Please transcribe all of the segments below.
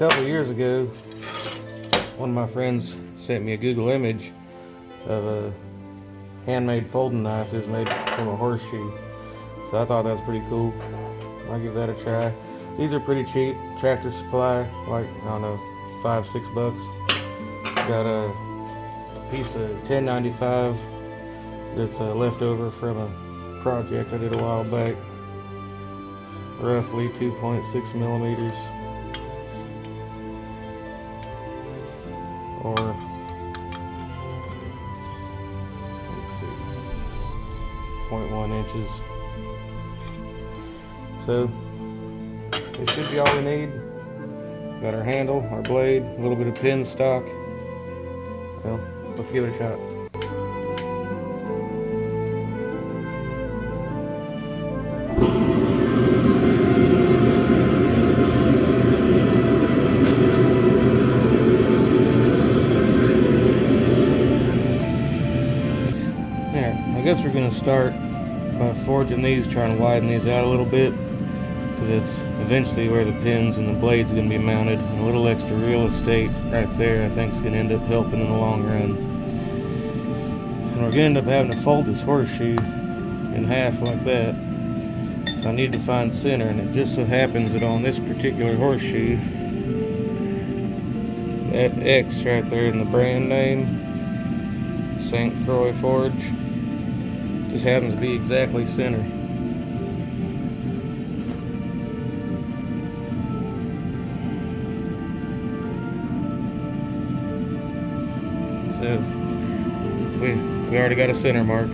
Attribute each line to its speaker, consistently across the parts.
Speaker 1: couple years ago, one of my friends sent me a Google image of a handmade folding knife that was made from a horseshoe. So I thought that was pretty cool. I'll give that a try. These are pretty cheap. Tractor Supply, like, I don't know, $5-6. Got a piece of 1095 that's left over from a project I did a while back. It's roughly 2.6 millimeters. Or, let's see, 0.1 inches. So, it should be all we need. Got our handle, our blade, a little bit of pin stock. Well, let's give it a shot. I guess we're going to start by forging these, trying to widen these out a little bit, because it's eventually where the pins and the blade's going to be mounted. A little extra real estate right there I think is going to end up helping in the long run. And we're going to end up having to fold this horseshoe in half like that. So I need to find center, and it just so happens that on this particular horseshoe, that X right there in the brand name, St. Croix Forge, just happens to be exactly center. So we already got a center mark.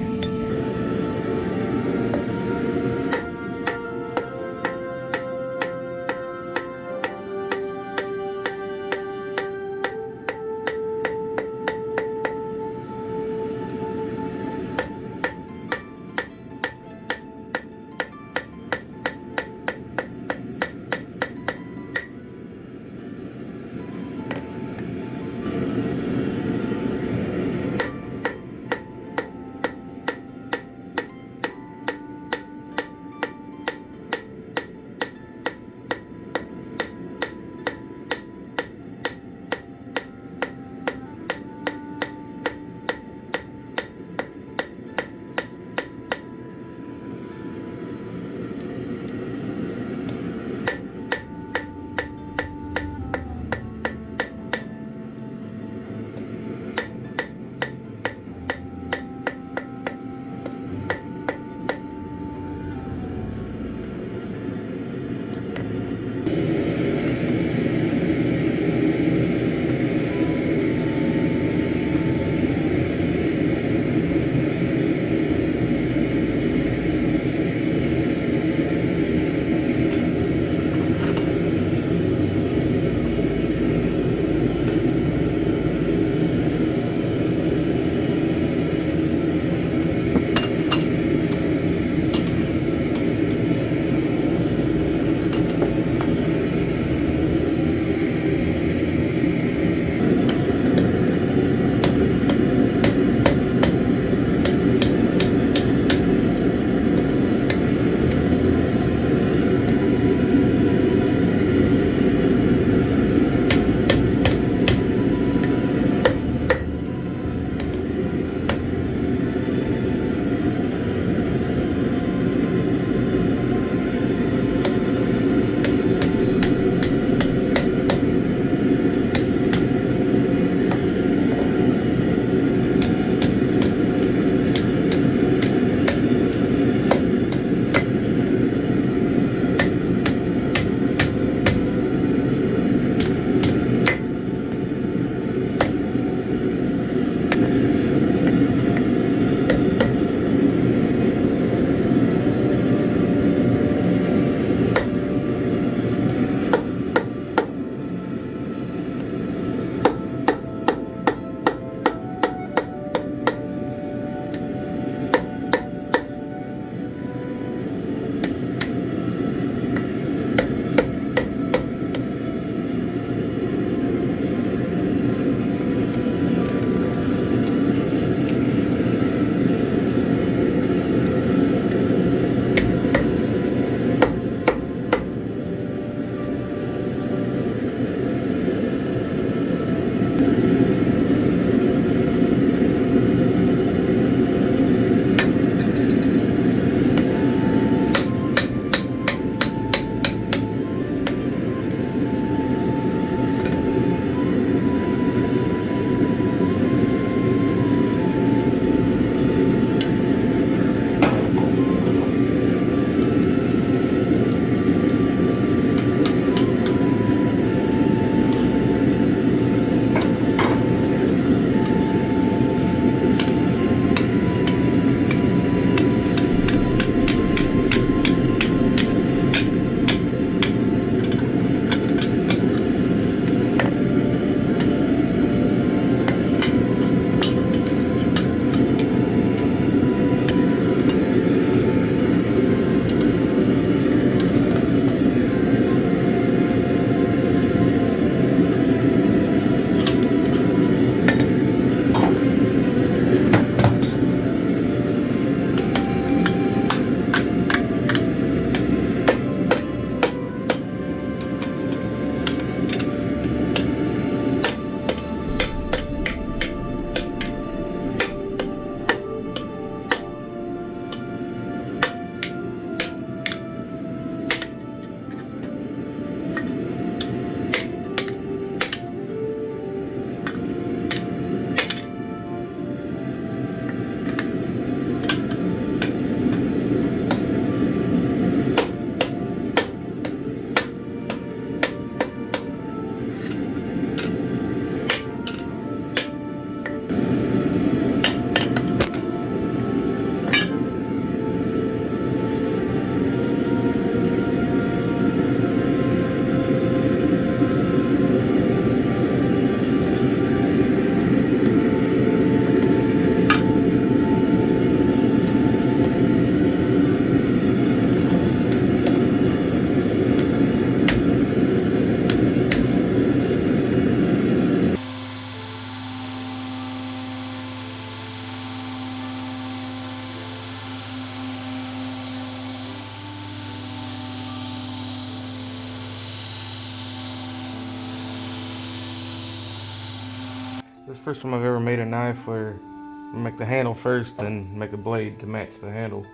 Speaker 1: This is the first time I've ever made a knife where I make the handle first, then make a blade to match the handle.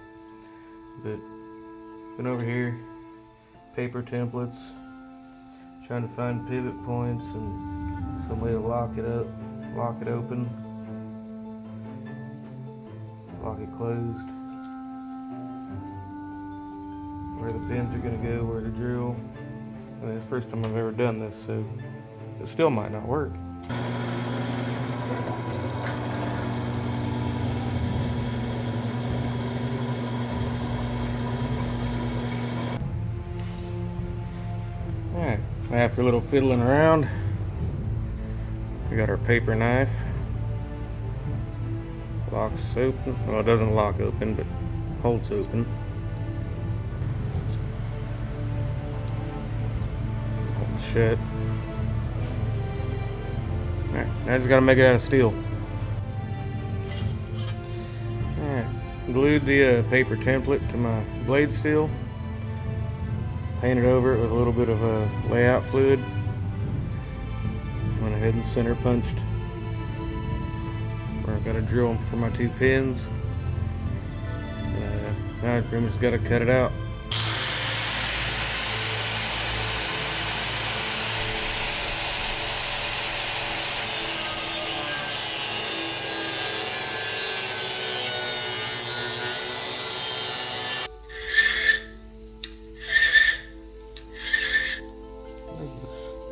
Speaker 1: But been over here, paper templates, trying to find pivot points and some way to lock it up, lock it open, lock it closed, where the pins are going to go, where to drill. And it's the first time I've ever done this, so it still might not work. Alright, after a little fiddling around, we got our paper knife. Locks open. Well, it doesn't lock open, but holds open. Hold shut. Alright, now I just gotta make it out of steel. Alright, glued the paper template to my blade steel. Painted over it with a little bit of layout fluid. Went ahead and center punched where I've got to drill for my 2 pins. Now I've pretty much got to cut it out.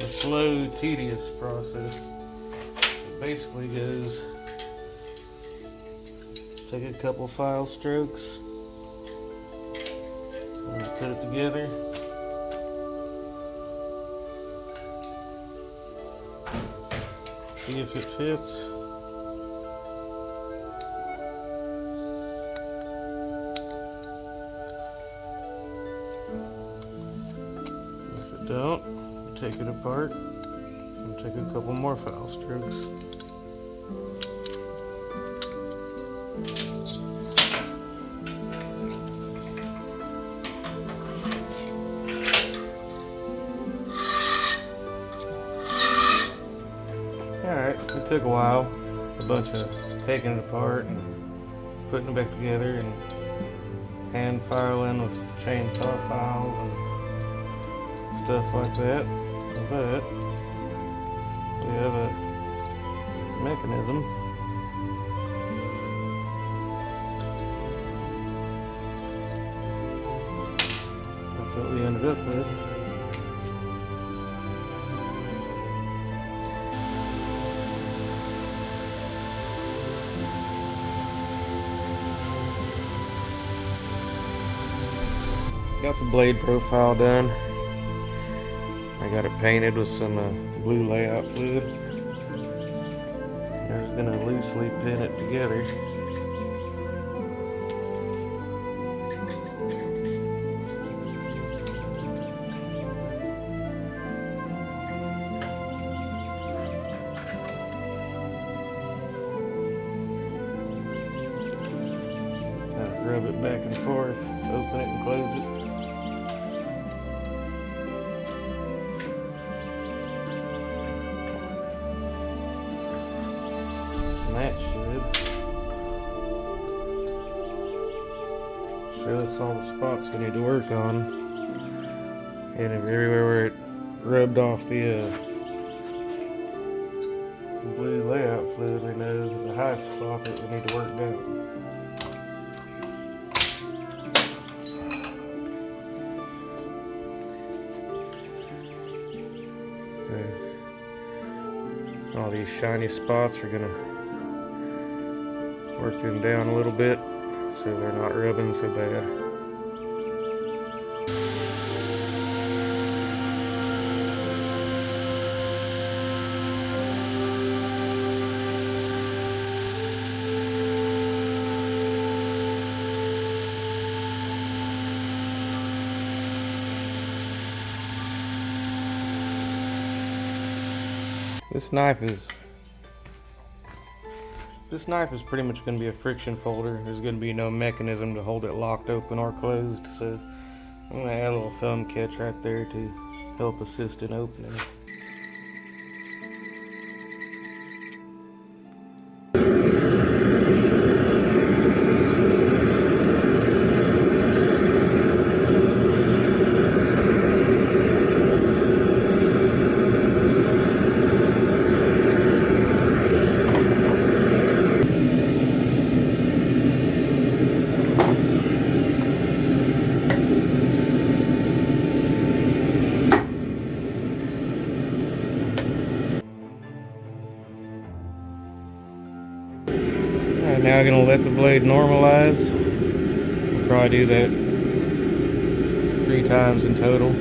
Speaker 1: A slow, tedious process. It basically goes, take a couple file strokes and put it together. See if it fits. If it don't, take it apart and take a couple more file strokes. Alright, it took a while, a bunch of taking it apart and putting it back together and hand filing with chainsaw files and stuff like that. But we have a mechanism. That's what we ended up with. Got the blade profile done. I got it painted with some blue layout fluid. I'm just gonna loosely pin it together. Rub it back and forth, open it and close it. And that should show us all the spots we need to work on. And everywhere where it rubbed off the blue layout fluid, we know there's a high spot that we need to work down. All these shiny spots, are gonna work them down a little bit so they're not rubbing so bad. This knife is pretty much going to be a friction folder. There's going to be no mechanism to hold it locked open or closed, so I'm going to add a little thumb catch right there to help assist in opening. Alright, now I'm gonna let the blade normalize. I'll probably do that 3 times in total.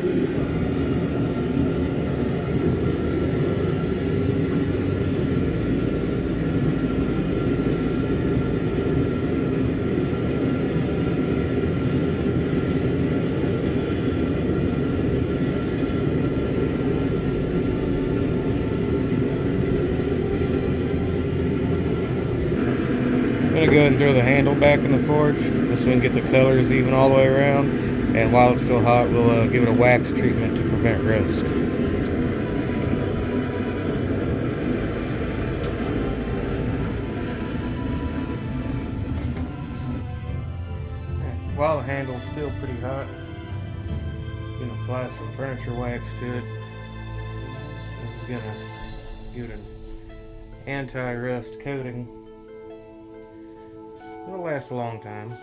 Speaker 1: I'm gonna go ahead and throw the handle back in the forge. This way we can get the colors even all the way around. And while it's still hot, we'll give it a wax treatment to prevent rust. While the handle's still pretty hot, you can apply some furniture wax to it. This is gonna give it an anti-rust coating. It'll last a long time.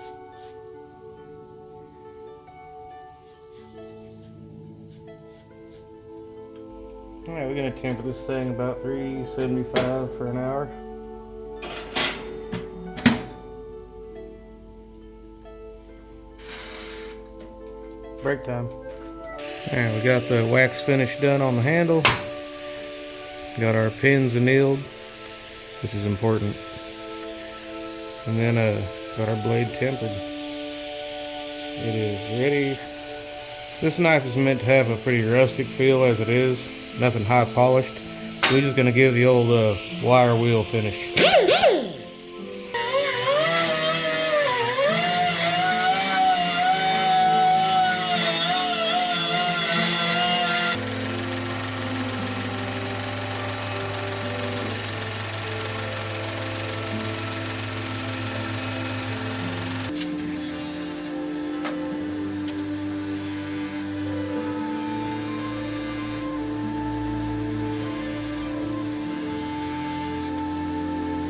Speaker 1: Alright, we're gonna temper this thing about 375 for an hour. Break time. Alright, we got the wax finish done on the handle. Got our pins annealed, which is important. And then got our blade tempered. It is ready. This knife is meant to have a pretty rustic feel as it is. Nothing high polished. So we're just going to give the old wire wheel finish.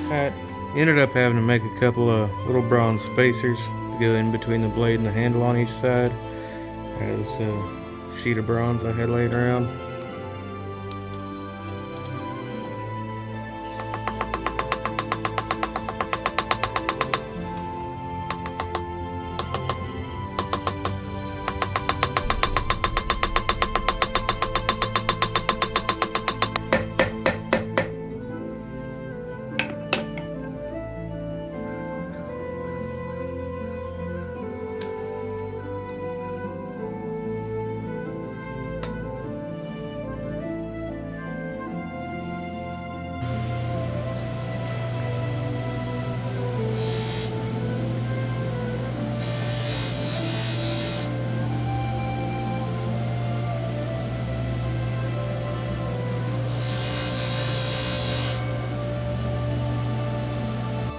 Speaker 1: Alright, ended up having to make a couple of little bronze spacers to go in between the blade and the handle on each side. There's a sheet of bronze I had laying around.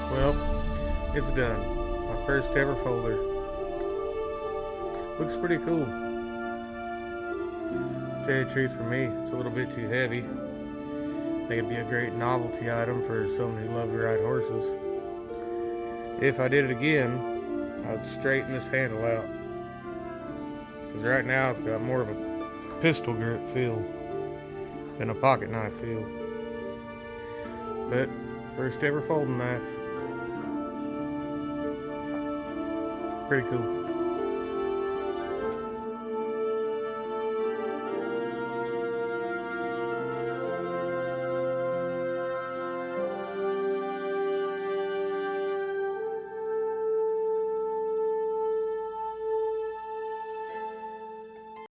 Speaker 1: Well, it's done. My first ever folder. Looks pretty cool. To tell you the truth, for me, it's a little bit too heavy. I think it'd be a great novelty item for someone who loved to ride horses. If I did it again, I'd straighten this handle out. Because right now it's got more of a pistol grip feel than a pocket knife feel. But, first ever folding knife. Pretty cool.